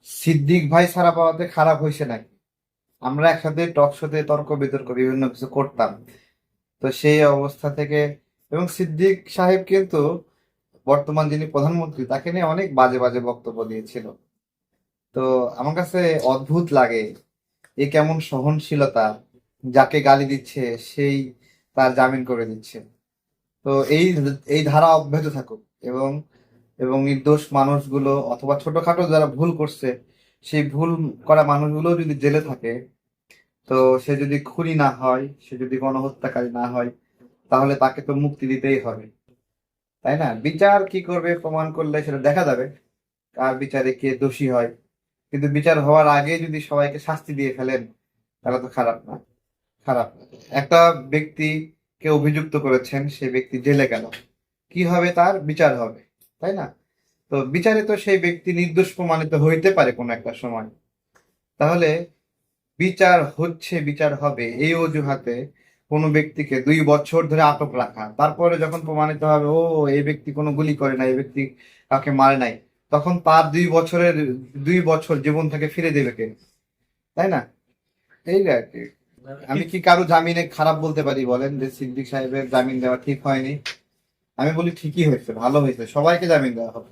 সিদ্দিক ভাই ছাড়া পাওয়াতে খারাপ হয়েছে নাকি? আমরা একসাথে টক শোতে তর্ক বিতর্ক বিভিন্ন কিছু করতাম। তো সেই অবস্থা থেকে, এবং সিদ্দিক সাহেব কিন্তু বর্তমান যিনি প্রধানমন্ত্রী তাকে নিয়ে অনেক বাজে বাজে বক্তব্য দিয়েছিল। তো আমার কাছে অদ্ভুত লাগে, এ কেমন সহনশীলতা! যাকে গালি দিচ্ছে সেই তার জামিন করে দিচ্ছে। তো এই এই ধারা অব্যাহত থাকুক, এবং এবং নির্দোষ মানুষগুলো অথবা ছোটখাটো যারা ভুল করছে সেই ভুল করা মানুষগুলো যদি জেলে থাকে, তো সে যদি খুনি না হয়, সে যদি গণহত্যাকারী না হয়, তাহলে তাকে তো মুক্তি দিতেই হবে, তাই না? বিচার কি করবে প্রমাণ করলে সেটা দেখা যাবে, কার বিচারে কে দোষী হয়। কিন্তু বিচার হওয়ার আগে যদি সবাইকে শাস্তি দিয়ে ফেলেন, তাহলে তো খারাপ না। খারাপ। একটা ব্যক্তিকে অভিযুক্ত করেছেন, সেই ব্যক্তি জেলে গেল, কি হবে? তার বিচার হবে, তাই না? তো বিচারে তো সেই ব্যক্তি নির্দোষ প্রমাণিত হইতে পারে কোনো একটা সময়। তাহলে বিচার হচ্ছে, বিচার হবে এই অজুহাতে কোনো ব্যক্তিকে 2 বছর ধরে আটক রাখা, তারপরে যখন প্রমাণিত হবে ও এই ব্যক্তি কোনো গুলি করে নাই, এই ব্যক্তি কাউকে মারে নাই, তখন তার 2 বছর জীবন থেকে ফিরে দেবে কে? তাই না? এই আর কি। আমি কি কারো জামিনে খারাপ বলতে পারি বলেন যে সিদ্দিক সাহেবের জামিন দেওয়া ঠিক হয়নি? আমি বলি ঠিকই হয়েছে, ভালো হয়েছে, সবাইকে জামিন দেওয়া হবে।